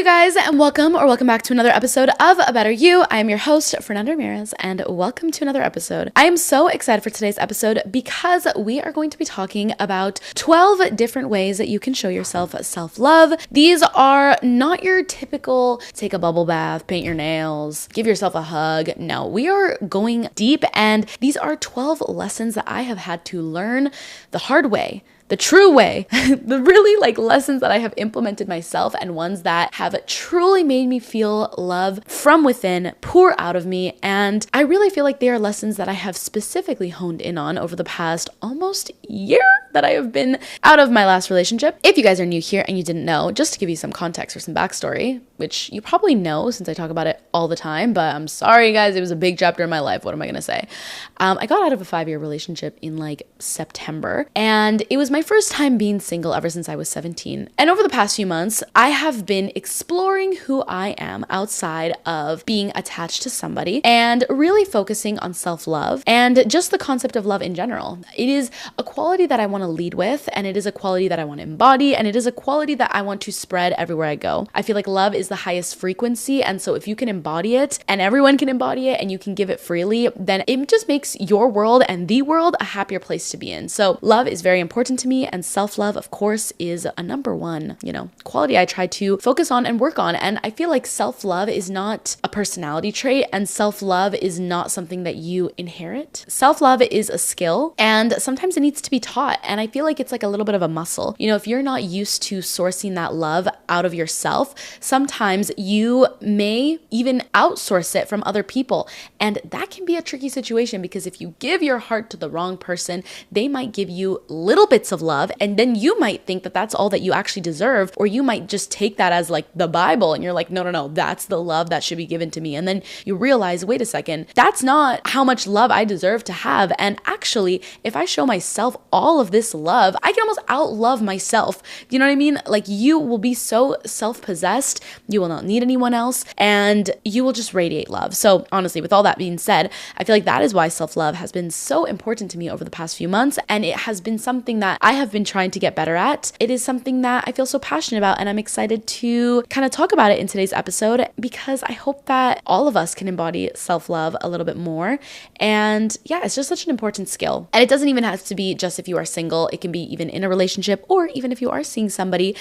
you guys, and welcome back to another episode of A Better You. I am your host, Fernanda Ramirez, and welcome to another episode. I am so excited for today's episode because we are going to be talking about 12 different ways that you can show yourself self-love. These are not your typical take a bubble bath, paint your nails, give yourself a hug. No, we are going deep, and these are 12 lessons that I have had to learn the hard way. The true way, the really lessons that I have implemented myself, and ones that have truly made me feel love from within pour out of me. And I really feel like they are lessons that I have specifically honed in on over the past almost year that I have been out of my last relationship. If you guys are new here and you didn't know, just to give you some context or some backstory, which you probably know since I talk about it all the time, but I'm sorry guys, it was a big chapter in my life. What am I gonna say? I got out of a 5-year relationship in September, and it was my first time being single ever since I was 17. And over the past few months, I have been exploring who I am outside of being attached to somebody and really focusing on self-love and just the concept of love in general. It is a quality that I want to lead with, and it is a quality that I want to embody, and it is a quality that I want to spread everywhere I go. I feel like love is the highest frequency, and so if you can embody it and everyone can embody it and you can give it freely, then it just makes your world and the world a happier place to be in. So love is very important to me, and self-love, of course, is a number one, quality I try to focus on and work on. And I feel like self-love is not a personality trait, and self-love is not something that you inherit. Self-love is a skill, and sometimes it needs to be taught. And I feel like it's like a little bit of a muscle. If you're not used to sourcing that love out of yourself, sometimes you may even outsource it from other people. And that can be a tricky situation, because if you give your heart to the wrong person, they might give you little bits of love, and then you might think that that's all that you actually deserve, or you might just take that as the Bible, and you're like, no, that's the love that should be given to me. And then you realize, wait a second, that's not how much love I deserve to have. And actually, if I show myself all of this love, I can almost outlove myself. You know what I mean? You will be so self-possessed, you will not need anyone else, and you will just radiate love. So honestly, with all that being said, I feel like that is why self-love has been so important to me over the past few months, and it has been something that I have been trying to get better at. It is something that I feel so passionate about, and I'm excited to kind of talk about it in today's episode, because I hope that all of us can embody self-love a little bit more. And yeah, it's just such an important skill. And it doesn't even have to be just if you are single. It can be even in a relationship, or even if you are seeing somebody.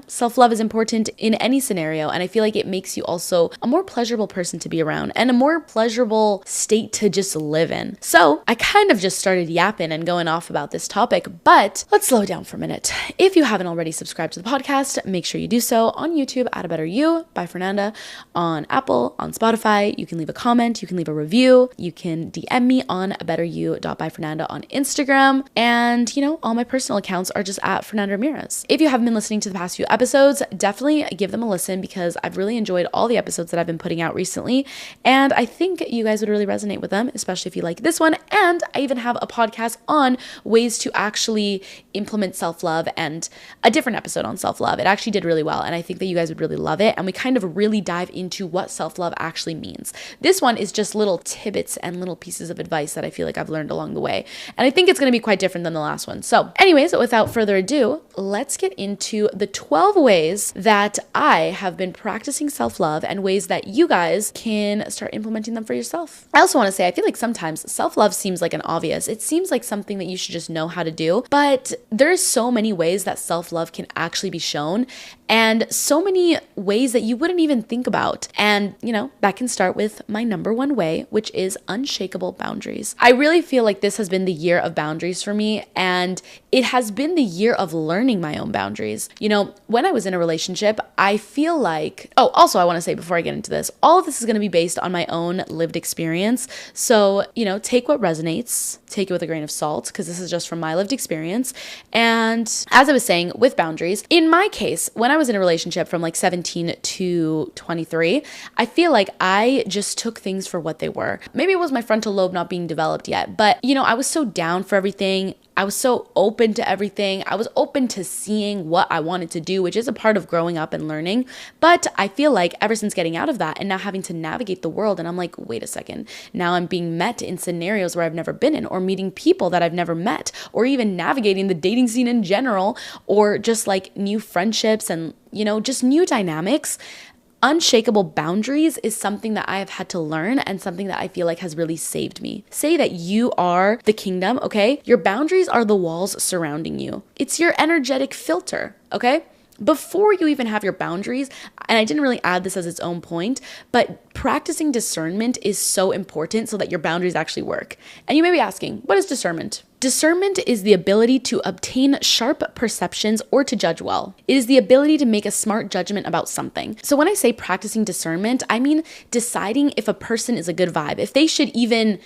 Self-love is important in any scenario, and I feel like it makes you also a more pleasurable person to be around and a more pleasurable state to just live in. So I kind of just started yapping and going off about this topic, but let's slow down for a minute. If you haven't already subscribed to the podcast, make sure you do so on YouTube at A Better You by Fernanda, on Apple, on Spotify. You can leave a comment, you can leave a review, you can DM me on abetteryou.byfernanda on Instagram, and all my personal accounts are just at Fernanda Ramirez. If you haven't been listening to the past few episodes, definitely give them a listen, because I've really enjoyed all the episodes that I've been putting out recently, and I think you guys would really resonate with them, especially if you like this one. And I even have a podcast on ways to actually implement self-love, and a different episode on self-love. It actually did really well, and I think that you guys would really love it, and we kind of really dive into what self-love actually means. This one is just little tidbits and little pieces of advice that I feel like I've learned along the way, and I think it's going to be quite different than the last one. So anyways, without further ado, let's get into the 12 ways that I have been practicing self-love, and ways that you guys can start implementing them for yourself. I also want to say, I feel like sometimes self-love seems like an obvious. It seems like something that you should just know how to do, but there's so many ways that self-love can actually be shown, and so many ways that you wouldn't even think about. And that can start with my number one way, which is unshakable boundaries. I really feel like this has been the year of boundaries for me, and it has been the year of learning my own boundaries. When I was in a relationship, I feel like, also I want to say before I get into this, all of this is going to be based on my own lived experience. So, take what resonates, take it with a grain of salt, because this is just from my lived experience. And as I was saying, with boundaries, in my case, when I was in a relationship from 17 to 23, I feel like I just took things for what they were. Maybe it was my frontal lobe not being developed yet, but I was so down for everything. I was so open to everything. I was open to seeing what I wanted to do, which is a part of growing up and learning. But I feel like ever since getting out of that and now having to navigate the world, and I'm like, wait a second, now I'm being met in scenarios where I've never been in, or meeting people that I've never met, or even navigating the dating scene in general, or just like new friendships and, just new dynamics. Unshakable boundaries is something that I have had to learn and something that I feel like has really saved me. Say that you are the kingdom, okay? Your boundaries are the walls surrounding you. It's your energetic filter, okay? Before you even have your boundaries, and I didn't really add this as its own point, but practicing discernment is so important so that your boundaries actually work. And you may be asking, what is discernment? Discernment is the ability to obtain sharp perceptions or to judge well. It is the ability to make a smart judgment about something. So when I say practicing discernment, I mean deciding if a person is a good vibe, if they should even,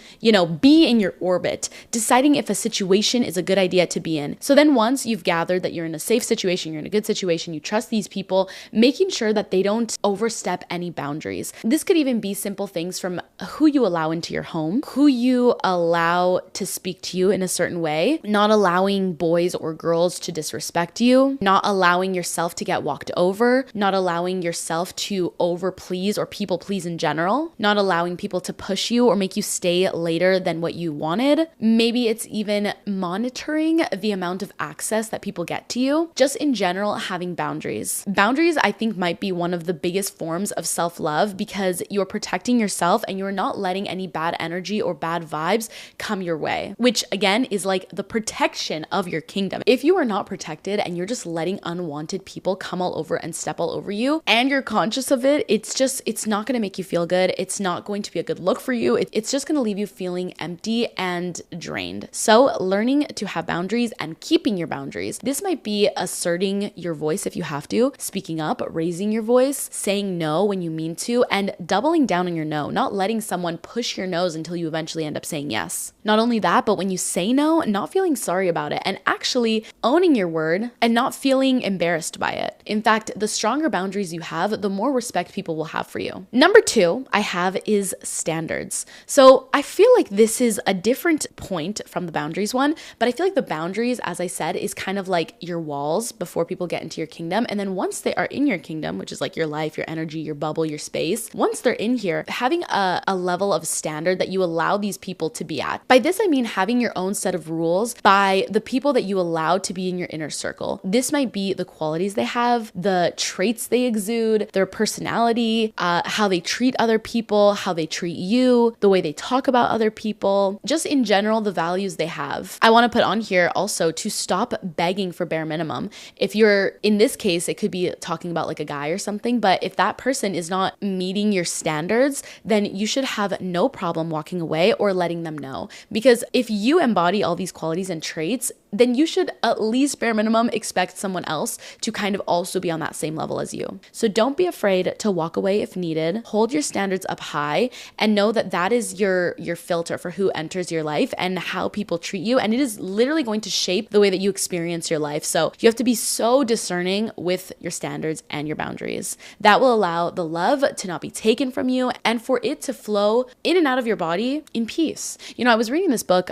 be in your orbit, deciding if a situation is a good idea to be in. So then once you've gathered that you're in a safe situation, you're in a good situation, you trust these people, making sure that they don't overstep any boundaries. This could even be simple things from who you allow into your home, who you allow to speak to you in a certain way, not allowing boys or girls to disrespect you, not allowing yourself to get walked over, not allowing yourself to over please or people please in general, not allowing people to push you or make you stay later than what you wanted. Maybe it's even monitoring the amount of access that people get to you. Just in general, having boundaries. Boundaries, I think, might be one of the biggest forms of self-love because you're protecting yourself and you're not letting any bad energy or bad vibes come your way, which again is like the protection of your kingdom. If you are not protected and you're just letting unwanted people come all over and step all over you and you're conscious of it, it's not going to make you feel good. It's not going to be a good look for you. It's just going to leave you feeling empty and drained. So learning to have boundaries and keeping your boundaries. This might be asserting your voice if you have to, speaking up, raising your voice, saying no when you mean to, and doubling down on your no, not letting someone push your nose until you eventually end up saying yes. Not only that, but when you say no, not feeling sorry about it and actually owning your word and not feeling embarrassed by it. In fact, the stronger boundaries you have, the more respect people will have for you. Number 2 I have is standards. So I feel like this is a different point from the boundaries one, but I feel like the boundaries, as I said, is kind of like your walls before people get into your kingdom. And then once they are in your kingdom, which is like your life, your energy, your bubble, your space, once they're in here, having a level of standard that you allow these people to be at. By this, I mean having your own set of rules by the people that you allow to be in your inner circle. This might be the qualities they have, the traits they exude, their personality, how they treat other people, how they treat you, the way they talk about other people, just in general, the values they have. I want to put on here also to stop begging for bare minimum. If you're, in this case, it could be talking about like a guy or something, but if that person is not meeting your standards, then you should have no problem walking away or letting them know. Because if you embody all these qualities and traits, then you should at least bare minimum expect someone else to kind of also be on that same level as you. So don't be afraid to walk away if needed. Hold your standards up high and know that that is your filter for who enters your life and how people treat you. And it is literally going to shape the way that you experience your life. So you have to be so discerning with your standards and your boundaries. That will allow the love to not be taken from you and for it to flow in and out of your body in peace. I was reading this book,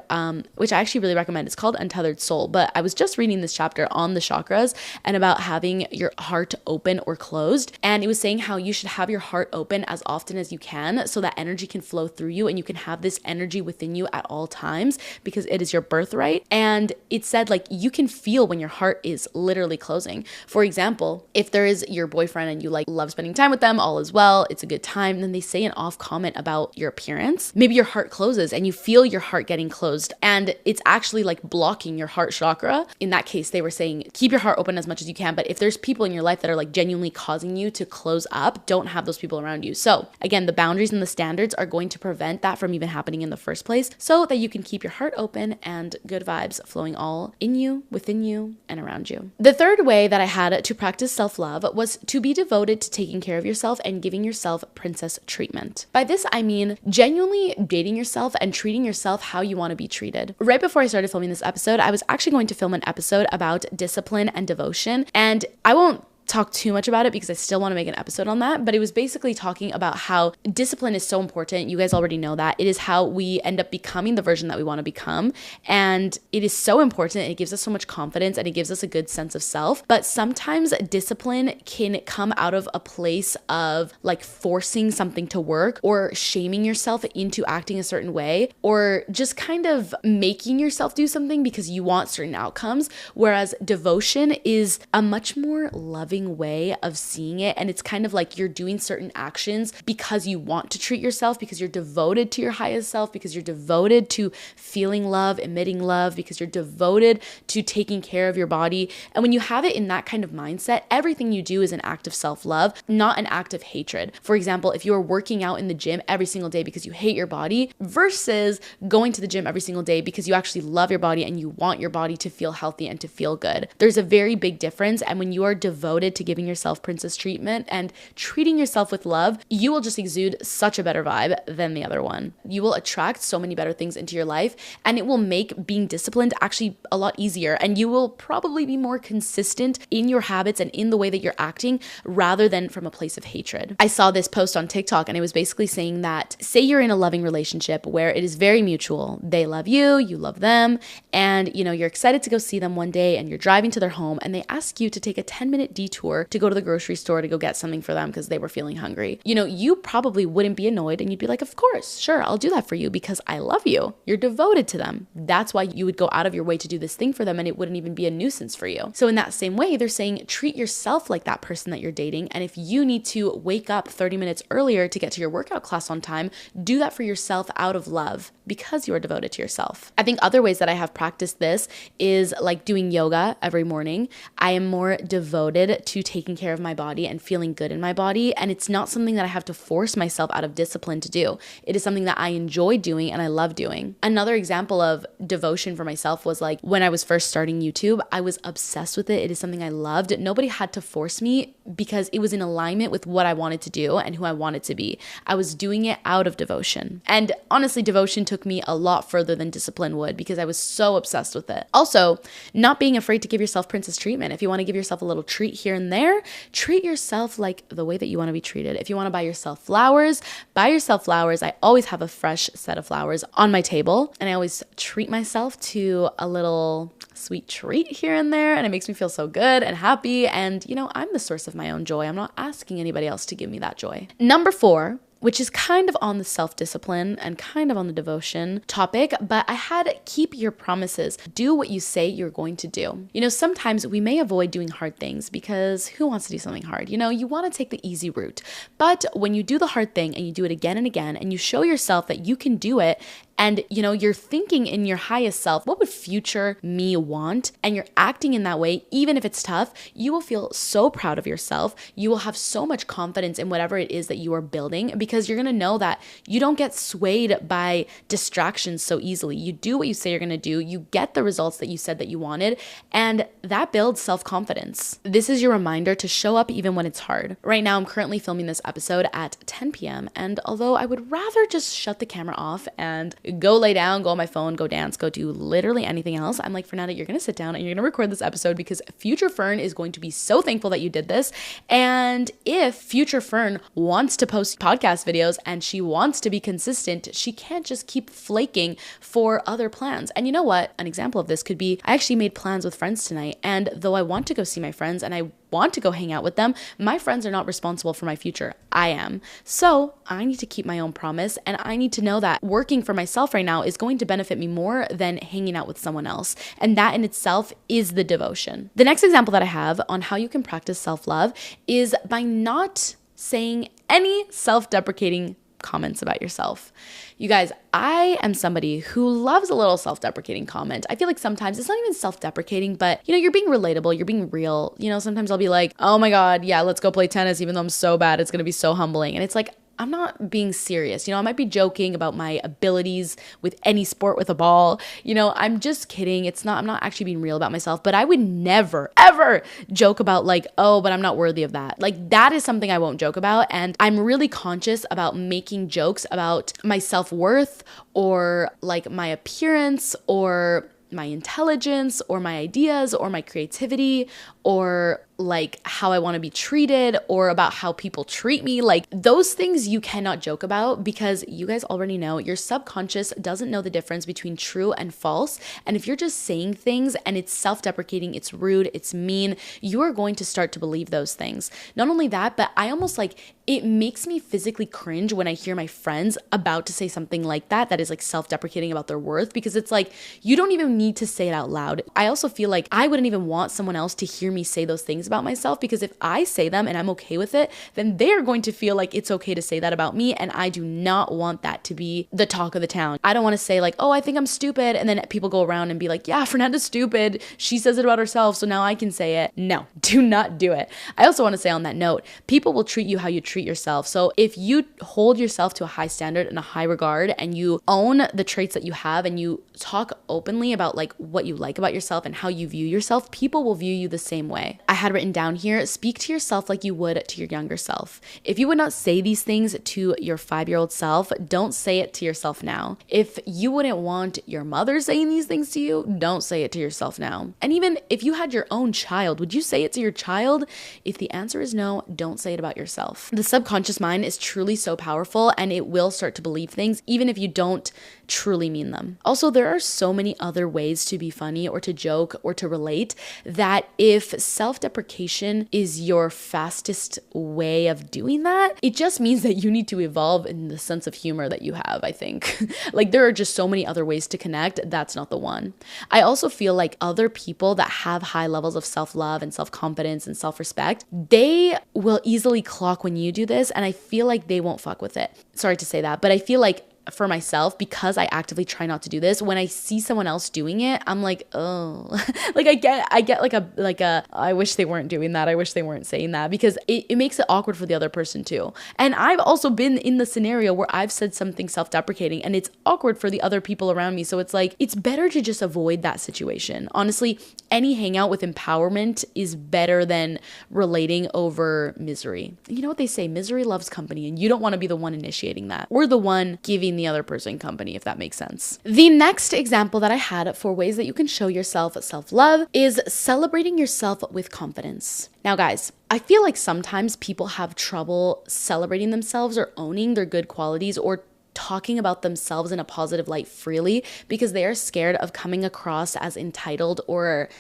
which I actually really recommend. It's called Untethered Soul, but I was just reading this chapter on the chakras and about having your heart open or closed. And it was saying how you should have your heart open as often as you can so that energy can flow through you and you can have this energy within you at all times because it is your birthright. And it said like you can feel when your heart is literally closing. For example, if there is your boyfriend and you like love spending time with them, all is well, it's a good time, then they say an off comment about your appearance, maybe your heart closes and you feel your heart getting closed and it's actually like blocking your heart chakra. In that case, they were saying keep your heart open as much as you can, but if there's people in your life that are like genuinely causing you to close up, don't have those people around you. So again, the boundaries and the standards are going to prevent that from even happening in the first place so that you can keep your heart open and good vibes flowing all in you, within you, and around you. The third way that I had to practice self-love was to be devoted to taking care of yourself and giving yourself princess treatment. By this, I mean genuinely dating yourself and treating yourself how you want to be treated. Right before I started filming this episode, I was actually going to film an episode about discipline and devotion, and I won't talk too much about it because I still want to make an episode on that, but it was basically talking about how discipline is so important. You guys already know that. It is how we end up becoming the version that we want to become. And it is so important. It gives us so much confidence and it gives us a good sense of self. But sometimes discipline can come out of a place of like forcing something to work or shaming yourself into acting a certain way, or just kind of making yourself do something because you want certain outcomes. Whereas devotion is a much more loving way of seeing it. And it's kind of like you're doing certain actions because you want to treat yourself, because you're devoted to your highest self, because you're devoted to feeling love, emitting love, because you're devoted to taking care of your body. And when you have it in that kind of mindset, everything you do is an act of self-love, not an act of hatred. For example, if you are working out in the gym every single day because you hate your body versus going to the gym every single day because you actually love your body and you want your body to feel healthy and to feel good, there's a very big difference. And when you are devoted to giving yourself princess treatment and treating yourself with love, you will just exude such a better vibe than the other one. You will attract so many better things into your life, and it will make being disciplined actually a lot easier. And you will probably be more consistent in your habits and in the way that you're acting rather than from a place of hatred. I saw this post on TikTok and it was basically saying that, say you're in a loving relationship where it is very mutual. They love you, you love them, and you're excited to go see them one day and you're driving to their home and they ask you to take a 10-minute detour to go to the grocery store to go get something for them because they were feeling hungry. You probably wouldn't be annoyed and you'd be like, of course, sure, I'll do that for you because I love you. You're devoted to them. That's why you would go out of your way to do this thing for them and it wouldn't even be a nuisance for you. So in that same way, they're saying treat yourself like that person that you're dating. And if you need to wake up 30 minutes earlier to get to your workout class on time, do that for yourself out of love because you are devoted to yourself. I think other ways that I have practiced this is like doing yoga every morning. I am more devoted to taking care of my body and feeling good in my body. And it's not something that I have to force myself out of discipline to do. It is something that I enjoy doing and I love doing. Another example of devotion for myself was like when I was first starting YouTube, I was obsessed with it. It is something I loved. Nobody had to force me because it was in alignment with what I wanted to do and who I wanted to be. I was doing it out of devotion. And honestly, devotion took me a lot further than discipline would because I was so obsessed with it. Also, not being afraid to give yourself princess treatment. If you want to give yourself a little treat here and there, treat yourself like the way that you want to be treated. If you want to buy yourself flowers, buy yourself flowers. I always have a fresh set of flowers on my table and I always treat myself to a little sweet treat here and there, and it makes me feel so good and happy. And I'm the source of my own joy. I'm not asking anybody else to give me that joy. Number 4, which is kind of on the self-discipline and kind of on the devotion topic, but I had keep your promises. Do what you say you're going to do. Sometimes we may avoid doing hard things because who wants to do something hard? You want to take the easy route. But when you do the hard thing and you do it again and again and you show yourself that you can do it, and you're thinking in your highest self, what would future me want? And you're acting in that way, even if it's tough, you will feel so proud of yourself. You will have so much confidence in whatever it is that you are building because you're going to know that you don't get swayed by distractions so easily. You do what you say you're going to do. You get the results that you said that you wanted, and that builds self-confidence. This is your reminder to show up even when it's hard. Right now, I'm currently filming this episode at 10 p.m. And although I would rather just shut the camera off and go lay down, go on my phone, go dance, go do literally anything else, I'm like, Fernanda, you're going to sit down and you're going to record this episode because future Fern is going to be so thankful that you did this. And if future Fern wants to post podcast videos and she wants to be consistent, she can't just keep flaking for other plans. And you know what? An example of this could be, I actually made plans with friends tonight. And though I want to go see my friends and I want to go hang out with them, my friends are not responsible for my future. I am. So I need to keep my own promise, and I need to know that working for myself right now is going to benefit me more than hanging out with someone else. And that in itself is the devotion. The next example that I have on how you can practice self-love is by not saying any self-deprecating comments about yourself. You guys, I am somebody who loves a little self-deprecating comment. I feel like sometimes it's not even self-deprecating, but you're being relatable, you're being real. Sometimes I'll be like, oh my God, yeah, let's go play tennis, even though I'm so bad, it's going to be so humbling. And it's like, I'm not being serious. I might be joking about my abilities with any sport with a ball. I'm just kidding. I'm not actually being real about myself, but I would never, ever joke about like, oh, but I'm not worthy of that. Like that is something I won't joke about. And I'm really conscious about making jokes about my self-worth or like my appearance or my intelligence or my ideas or my creativity or like how I want to be treated or about how people treat me. Like those things you cannot joke about because you guys already know your subconscious doesn't know the difference between true and false. And if you're just saying things and it's self-deprecating, it's rude, it's mean, you are going to start to believe those things. Not only that, but I almost like it makes me physically cringe when I hear my friends about to say something like that is like self-deprecating about their worth, because it's like, you don't even need to say it out loud. I also feel like I wouldn't even want someone else to hear me say those things about myself, because if I say them and I'm okay with it, then they're going to feel like it's okay to say that about me. And I do not want that to be the talk of the town. I don't want to say like, oh, I think I'm stupid. And then people go around and be like, yeah, Fernanda's stupid. She says it about herself, so now I can say it. No, do not do it. I also want to say on that note, people will treat you how you treat yourself. So if you hold yourself to a high standard and a high regard and you own the traits that you have and you talk openly about like what you like about yourself and how you view yourself, people will view you the same way. I had written down here, speak to yourself like you would to your younger self. If you would not say these things to your 5-year-old self, don't say it to yourself now. If you wouldn't want your mother saying these things to you, don't say it to yourself now. And even if you had your own child, would you say it to your child? If the answer is no, don't say it about yourself. The subconscious mind is truly so powerful and it will start to believe things even if you don't truly mean them. Also, there are so many other ways to be funny or to joke or to relate that if self-deprecation is your fastest way of doing that, it just means that you need to evolve in the sense of humor that you have, I think. Like there are just so many other ways to connect. That's not the one. I also feel like other people that have high levels of self-love and self-confidence and self-respect, they will easily clock when you do this, and I feel like they won't fuck with it. Sorry to say that, but I feel like for myself, because I actively try not to do this, when I see someone else doing it, I'm like, oh, like I get like a, I wish they weren't doing that. I wish they weren't saying that, because it makes it awkward for the other person too. And I've also been in the scenario where I've said something self-deprecating and it's awkward for the other people around me. So it's like, it's better to just avoid that situation. Honestly, any hangout with empowerment is better than relating over misery. You know what they say, misery loves company, and you don't want to be the one initiating that or the one giving the other person company, if that makes sense. The next example that I had for ways that you can show yourself self-love is celebrating yourself with confidence. Now, guys, I feel like sometimes people have trouble celebrating themselves or owning their good qualities or talking about themselves in a positive light freely because they are scared of coming across as entitled or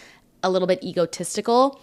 a little bit egotistical,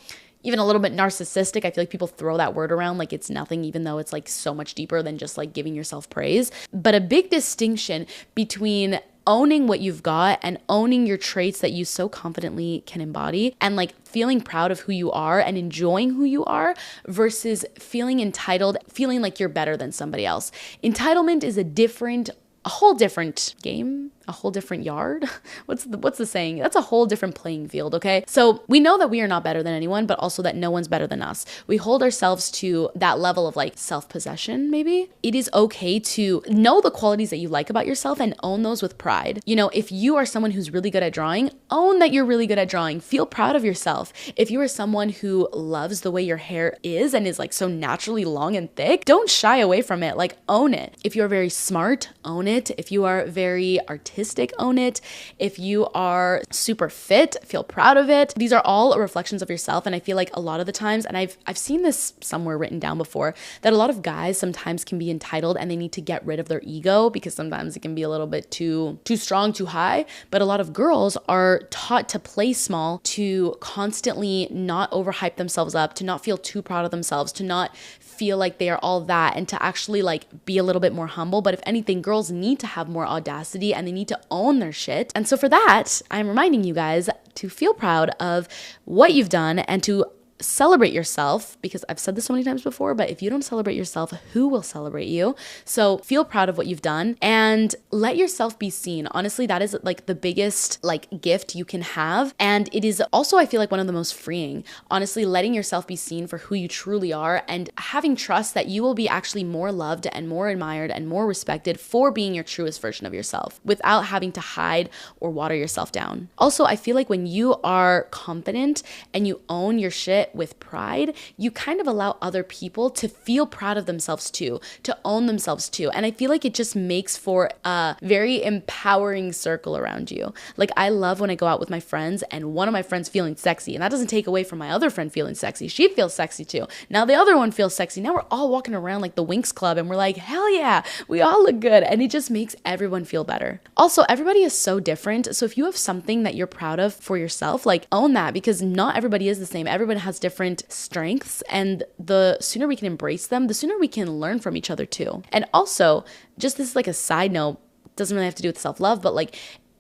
even a little bit narcissistic. I feel like people throw that word around like it's nothing, even though it's like so much deeper than just like giving yourself praise. But a big distinction between owning what you've got and owning your traits that you so confidently can embody and like feeling proud of who you are and enjoying who you are versus feeling entitled, feeling like you're better than somebody else. Entitlement is a whole different game, a whole different yard. What's the saying? That's a whole different playing field, okay? So we know that we are not better than anyone, but also that no one's better than us. We hold ourselves to that level of like self-possession, maybe. It is okay to know the qualities that you like about yourself and own those with pride. You know, if you are someone who's really good at drawing, own that you're really good at drawing. Feel proud of yourself. If you are someone who loves the way your hair is and is like so naturally long and thick, don't shy away from it. Like own it. If you're very smart, own it. If you are very artistic, own it. If you are super fit, feel proud of it. These are all reflections of yourself. And I feel like a lot of the times, and I've seen this somewhere written down before, that a lot of guys sometimes can be entitled and they need to get rid of their ego because sometimes it can be a little bit too strong, too high. But a lot of girls are taught to play small, to constantly not overhype themselves up, to not feel too proud of themselves, to not feel like they are all that, and to actually like be a little bit more humble. But if anything, girls need to have more audacity and they need to own their shit. And so for that, I'm reminding you guys to feel proud of what you've done and to celebrate yourself, because I've said this so many times before, but if you don't celebrate yourself, who will celebrate you? So feel proud of what you've done and let yourself be seen. Honestly, that is like the biggest like gift you can have. And it is also, I feel like, one of the most freeing. Honestly, letting yourself be seen for who you truly are and having trust that you will be actually more loved and more admired and more respected for being your truest version of yourself without having to hide or water yourself down. Also, I feel like when you are confident and you own your shit, it with pride, you kind of allow other people to feel proud of themselves too, to own themselves too. And I feel like it just makes for a very empowering circle around you. Like I love when I go out with my friends and one of my friends feeling sexy, and that doesn't take away from my other friend feeling sexy. She feels sexy too. Now the other one feels sexy. Now we're all walking around like the Winx Club and we're like, hell yeah, we all look good. And it just makes everyone feel better. Also, everybody is so different. So if you have something that you're proud of for yourself, like own that, because not everybody is the same. Everyone has different strengths, and the sooner we can embrace them, the sooner we can learn from each other too. And also, just this is like a side note, doesn't really have to do with self-love, but like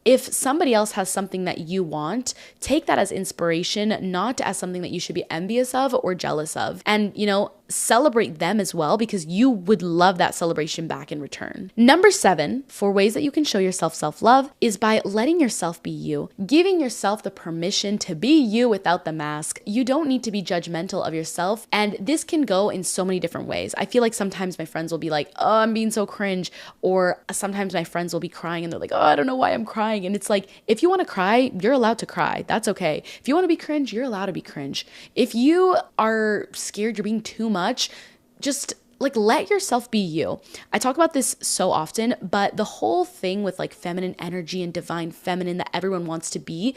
if somebody else has something that you want, take that as inspiration, not as something that you should be envious of or jealous of. And, celebrate them as well, because you would love that celebration back in return. Number 7, for ways that you can show yourself self-love is by letting yourself be you, giving yourself the permission to be you without the mask. You don't need to be judgmental of yourself. And this can go in so many different ways. I feel like sometimes my friends will be like, oh, I'm being so cringe. Or sometimes my friends will be crying and they're like, oh, I don't know why I'm crying. And it's like, if you want to cry, you're allowed to cry. That's okay. If you want to be cringe, you're allowed to be cringe. If you are scared you're being too much, just like let yourself be you. I talk about this so often, but the whole thing with like feminine energy and divine feminine that everyone wants to be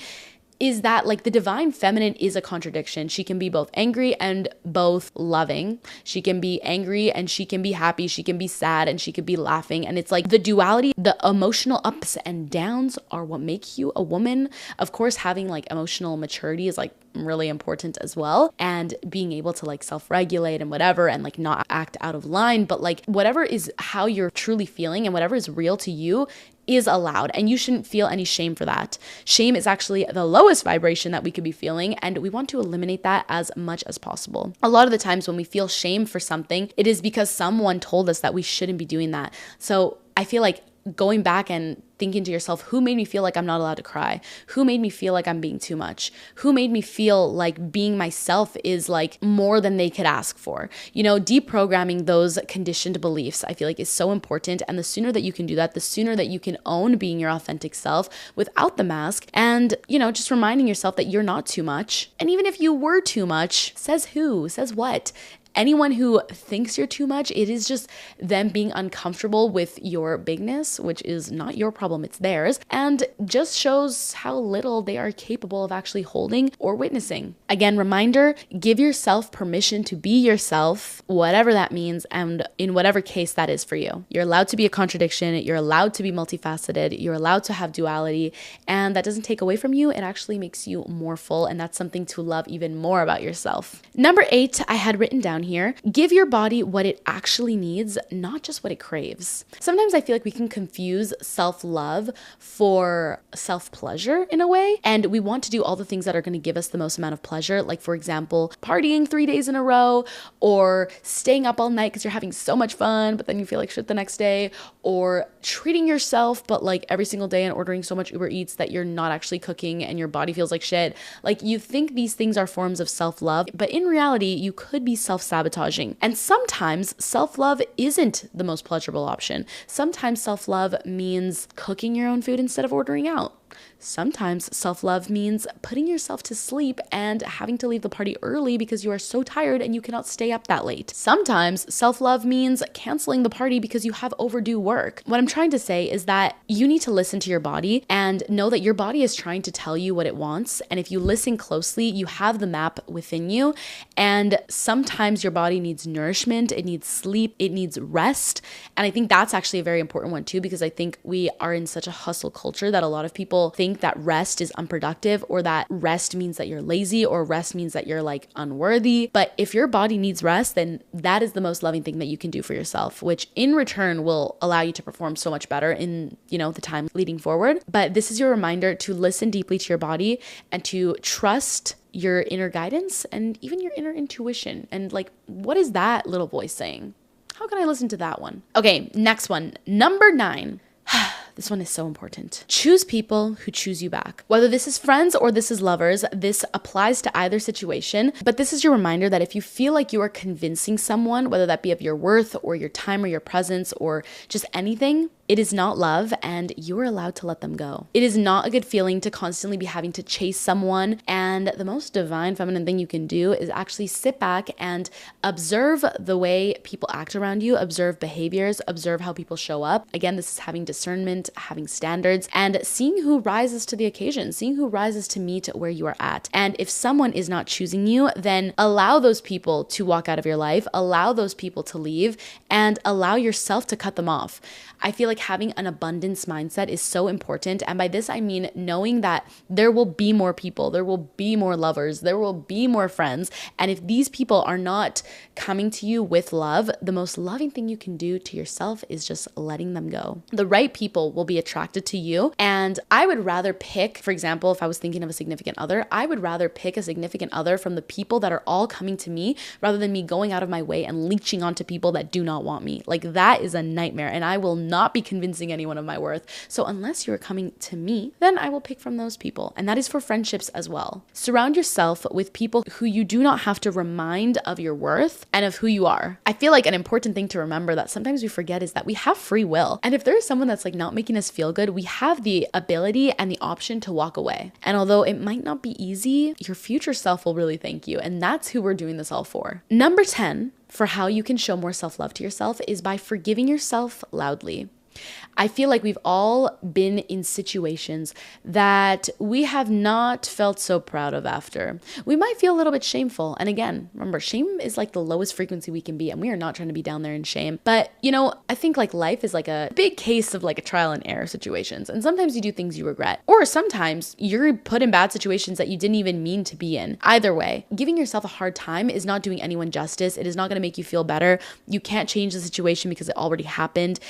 is that like the divine feminine is a contradiction. She can be both angry and both loving. She can be angry and she can be happy. She can be sad and she can be laughing. And it's like the duality, the emotional ups and downs are what make you a woman. Of course, having like emotional maturity is like really important as well, and being able to like self-regulate and whatever, and like not act out of line, but like whatever is how you're truly feeling and whatever is real to you is allowed, and you shouldn't feel any shame for that. Shame is actually the lowest vibration that we could be feeling, and we want to eliminate that as much as possible. A lot of the times when we feel shame for something, it is because someone told us that we shouldn't be doing that. So I feel like going back and thinking to yourself, who made me feel like I'm not allowed to cry? Who made me feel like I'm being too much? Who made me feel like being myself is like more than they could ask for? Deprogramming those conditioned beliefs, I feel like is so important. And the sooner that you can do that, the sooner that you can own being your authentic self without the mask, and, just reminding yourself that you're not too much. And even if you were too much, says who? Says what? Anyone who thinks you're too much, it is just them being uncomfortable with your bigness, which is not your problem, it's theirs, and just shows how little they are capable of actually holding or witnessing. Again, reminder, give yourself permission to be yourself, whatever that means, and in whatever case that is for you. You're allowed to be a contradiction, you're allowed to be multifaceted, you're allowed to have duality, and that doesn't take away from you, it actually makes you more full, and that's something to love even more about yourself. Number 8, I had written down here, give your body what it actually needs, not just what it craves. Sometimes I feel like we can confuse self-love for self-pleasure in a way, and we want to do all the things that are going to give us the most amount of pleasure, like for example, partying 3 days in a row, or staying up all night because you're having so much fun, but then you feel like shit the next day, or treating yourself, but like every single day and ordering so much Uber Eats that you're not actually cooking and your body feels like shit. Like you think these things are forms of self-love, but in reality, you could be self-sabotaging. And sometimes self-love isn't the most pleasurable option. Sometimes self-love means cooking your own food instead of ordering out. Sometimes self-love means putting yourself to sleep and having to leave the party early because you are so tired and you cannot stay up that late. Sometimes self-love means canceling the party because you have overdue work. What I'm trying to say is that you need to listen to your body and know that your body is trying to tell you what it wants. And if you listen closely, you have the map within you. And sometimes your body needs nourishment, it needs sleep, it needs rest. And I think that's actually a very important one too, because I think we are in such a hustle culture that a lot of people think that rest is unproductive, or that rest means that you're lazy, or rest means that you're like unworthy. But if your body needs rest, then that is the most loving thing that you can do for yourself, which in return will allow you to perform so much better in, the time leading forward. But this is your reminder to listen deeply to your body and to trust your inner guidance and even your inner intuition. And like, what is that little voice saying? How can I listen to that one? Okay, next one. Number 9. This one is so important. Choose people who choose you back. Whether this is friends or this is lovers, this applies to either situation. But this is your reminder that if you feel like you are convincing someone, whether that be of your worth or your time or your presence or just anything, It is not love, and you are allowed to let them go. It is not a good feeling to constantly be having to chase someone, and the most divine feminine thing you can do is actually sit back and observe the way people act around you, observe behaviors, observe how people show up. Again, this is having discernment, having standards, and seeing who rises to the occasion, seeing who rises to meet where you are at. And if someone is not choosing you, then allow those people to walk out of your life, allow those people to leave, and allow yourself to cut them off. I feel like having an abundance mindset is so important. And by this, I mean knowing that there will be more people, there will be more lovers, there will be more friends. And if these people are not coming to you with love, the most loving thing you can do to yourself is just letting them go. The right people will be attracted to you. And I would rather pick, for example, if I was thinking of a significant other, I would rather pick a significant other from the people that are all coming to me rather than me going out of my way and leeching onto people that do not want me. Like, that is a nightmare. And I will not be convincing anyone of my worth. So unless you're coming to me, then I will pick from those people. And that is for friendships as well. Surround yourself with people who you do not have to remind of your worth and of who you are. I feel like an important thing to remember that sometimes we forget is that we have free will. And if there is someone that's like not making us feel good, we have the ability and the option to walk away. And although it might not be easy, your future self will really thank you. And that's who we're doing this all for. Number 10, for how you can show more self-love to yourself, is by forgiving yourself loudly. I feel like we've all been in situations that we have not felt so proud of after. We might feel a little bit shameful. And again, remember, shame is like the lowest frequency we can be, and we are not trying to be down there in shame. But, I think like life is like a big case of like a trial and error situations. And sometimes you do things you regret, or sometimes you're put in bad situations that you didn't even mean to be in. Either way, giving yourself a hard time is not doing anyone justice. It is not going to make you feel better. You can't change the situation because it already happened.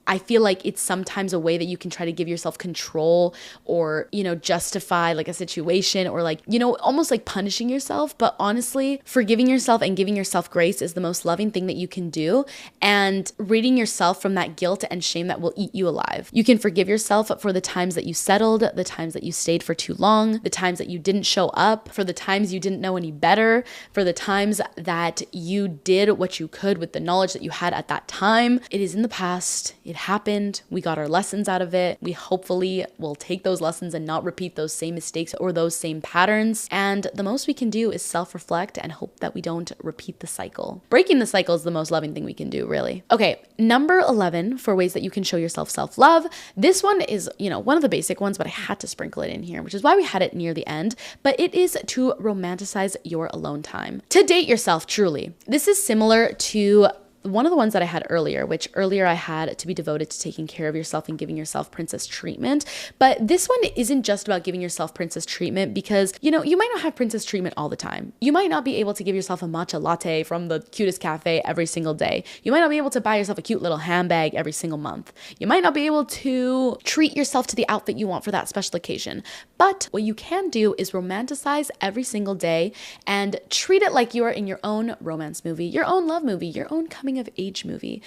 I feel like it's sometimes a way that you can try to give yourself control or, justify like a situation or like, almost like punishing yourself. But honestly, forgiving yourself and giving yourself grace is the most loving thing that you can do, and ridding yourself from that guilt and shame that will eat you alive. You can forgive yourself for the times that you settled, the times that you stayed for too long, the times that you didn't show up, for the times you didn't know any better, for the times that you did what you could with the knowledge that you had at that time. It is in the past. It happened. We got our lessons out of it. We hopefully will take those lessons and not repeat those same mistakes or those same patterns. And the most we can do is self-reflect and hope that we don't repeat the cycle. Breaking the cycle is the most loving thing we can do, really. Okay, number 11 for ways that you can show yourself self-love. This one is, one of the basic ones, but I had to sprinkle it in here, which is why we had it near the end. But it is to romanticize your alone time. To date yourself, truly. This is similar to one of the ones that I had earlier, which earlier I had to be devoted to taking care of yourself and giving yourself princess treatment. But this one isn't just about giving yourself princess treatment because, you might not have princess treatment all the time. You might not be able to give yourself a matcha latte from the cutest cafe every single day. You might not be able to buy yourself a cute little handbag every single month. You might not be able to treat yourself to the outfit you want for that special occasion. But what you can do is romanticize every single day and treat it like you are in your own romance movie, your own love movie, your own coming of age movie.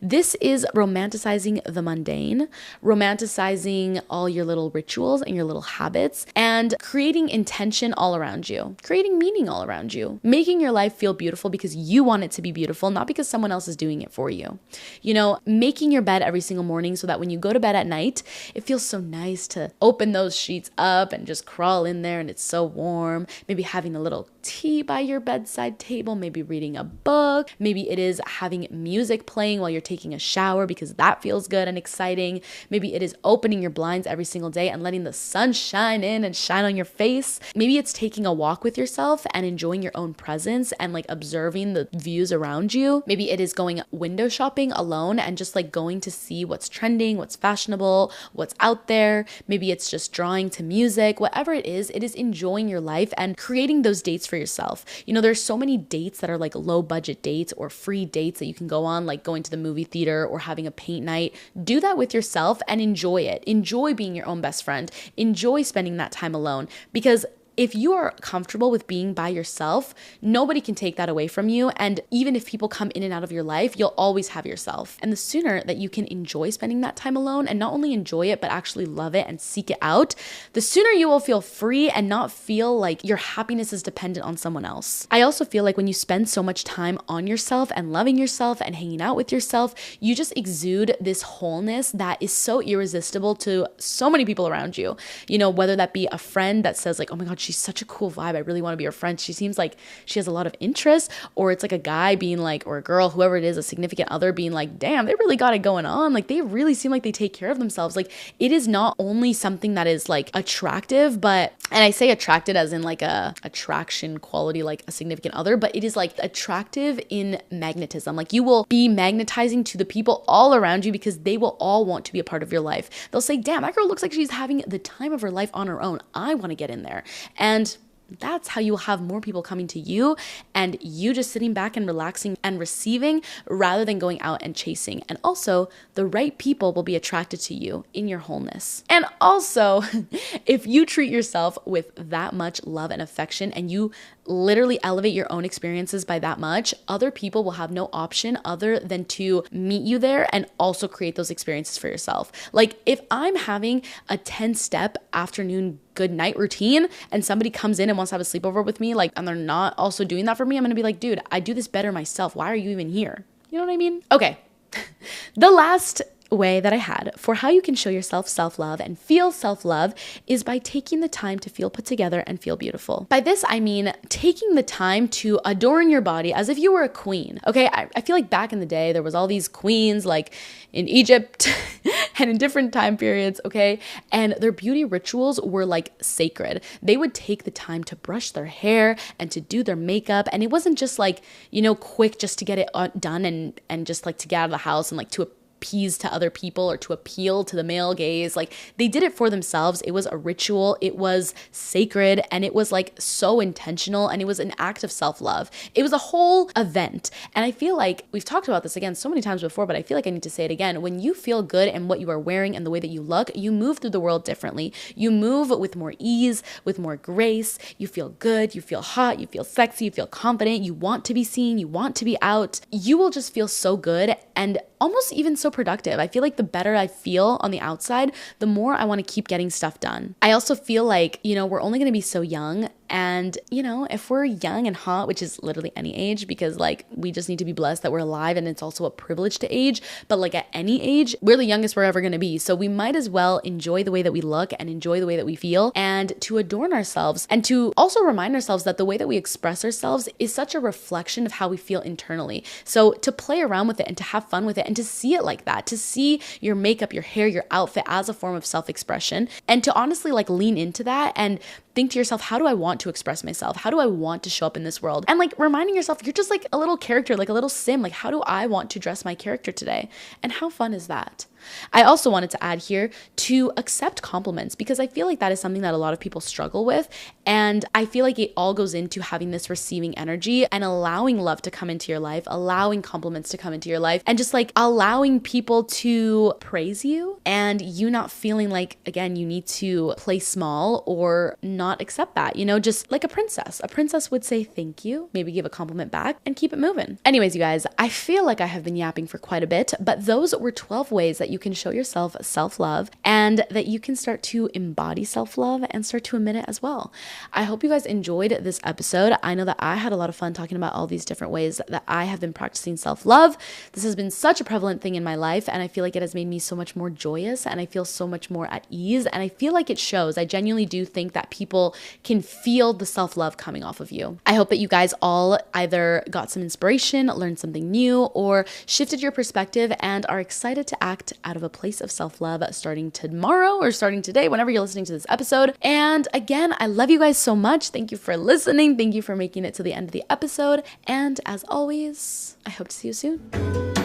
This is romanticizing the mundane, romanticizing all your little rituals and your little habits, and creating intention all around you, creating meaning all around you, making your life feel beautiful because you want it to be beautiful, not because someone else is doing it for you. Making your bed every single morning so that when you go to bed at night, it feels so nice to open those sheets up and just crawl in there and it's so warm. Maybe having a little tea by your bedside table, maybe reading a book, maybe it is having music playing while you're taking a shower because that feels good and exciting. Maybe it is opening your blinds every single day and letting the sun shine in and shine on your face. Maybe it's taking a walk with yourself and enjoying your own presence and like observing the views around you. Maybe it is going window shopping alone and just like going to see what's trending, what's fashionable, what's out there. Maybe it's just drawing to music. Whatever it is enjoying your life and creating those dates for yourself. There's so many dates that are like low budget dates or free dates that you can go on, like going to the movie theater or having a paint night. Do that with yourself and enjoy it. Enjoy being your own best friend. Enjoy spending that time alone, because if you are comfortable with being by yourself, nobody can take that away from you. And even if people come in and out of your life, you'll always have yourself. And the sooner that you can enjoy spending that time alone, and not only enjoy it, but actually love it and seek it out, the sooner you will feel free and not feel like your happiness is dependent on someone else. I also feel like when you spend so much time on yourself and loving yourself and hanging out with yourself, you just exude this wholeness that is so irresistible to so many people around you. You know, whether that be a friend that says like, oh my God, she's such a cool vibe, I really want to be her friend, she seems like she has a lot of interest, or it's like a guy being like, or a girl, whoever it is, a significant other being like, damn, they really got it going on, like they really seem like they take care of themselves. Like it is not only something that is like attractive, but, and I say attracted as in like a attraction quality, like a significant other, but it is like attractive in magnetism. Like you will be magnetizing to the people all around you because they will all want to be a part of your life. They'll say, damn, that girl looks like she's having the time of her life on her own. I want to get in there. And that's how you'll have more people coming to you and you just sitting back and relaxing and receiving rather than going out and chasing. And also the right people will be attracted to you in your wholeness. And also, if you treat yourself with that much love and affection and you literally elevate your own experiences by that much, other people will have no option other than to meet you there and also create those experiences for yourself. Like if I'm having a 10-step afternoon good night routine and somebody comes in and wants to have a sleepover with me, like, and they're not also doing that for me, I'm going to be like, dude, I do this better myself. Why are you even here? You know what I mean? Okay. The last way that I had for how you can show yourself self-love and feel self-love is by taking the time to feel put together and feel beautiful. By this, I mean taking the time to adorn your body as if you were a queen. Okay, I feel like back in the day, there was all these queens like in Egypt and in different time periods, okay? And their beauty rituals were like sacred. They would take the time to brush their hair and to do their makeup. And it wasn't just like, you know, quick just to get it done and just like to get out of the house and like to appease to other people or to appeal to the male gaze. Like they did it for themselves. It was a ritual. It was sacred and it was like so intentional and it was an act of self-love. It was a whole event. And I feel like we've talked about this again so many times before, but I feel like I need to say it again. When you feel good in what you are wearing and the way that you look, you move through the world differently. You move with more ease, with more grace. You feel good. You feel hot. You feel sexy. You feel confident. You want to be seen. You want to be out. You will just feel so good and almost even so productive. I feel like the better I feel on the outside, the more I want to keep getting stuff done. I also feel like, you know, we're only going to be so young. And, you know, if we're young and hot, which is literally any age, because like we just need to be blessed that we're alive and it's also a privilege to age. But like at any age, we're the youngest we're ever going to be. So we might as well enjoy the way that we look and enjoy the way that we feel and to adorn ourselves and to also remind ourselves that the way that we express ourselves is such a reflection of how we feel internally. So to play around with it and to have fun with it and to see it like that, to see your makeup, your hair, your outfit as a form of self-expression and to honestly like lean into that and think to yourself, how do I want to express myself? How do I want to show up in this world? And like reminding yourself, you're just like a little character, like a little sim. Like, how do I want to dress my character today? And how fun is that? I also wanted to add here to accept compliments because I feel like that is something that a lot of people struggle with. And I feel like it all goes into having this receiving energy and allowing love to come into your life, allowing compliments to come into your life, and just like allowing people to praise you and you not feeling like, again, you need to play small or not accept that, you know, just like a princess. A princess would say thank you, maybe give a compliment back and keep it moving. Anyways, you guys, I feel like I have been yapping for quite a bit, but those were 12 ways that you can show yourself self-love and that you can start to embody self-love and start to emit it as well. I hope you guys enjoyed this episode. I know that I had a lot of fun talking about all these different ways that I have been practicing self-love. This has been such a prevalent thing in my life and I feel like it has made me so much more joyous and I feel so much more at ease and I feel like it shows. I genuinely do think that people can feel the self-love coming off of you. I hope that you guys all either got some inspiration, learned something new, or shifted your perspective and are excited to act out of a place of self-love starting tomorrow or starting today, whenever you're listening to this episode. And again, I love you guys so much. Thank you for listening. Thank you for making it to the end of the episode. And as always, I hope to see you soon.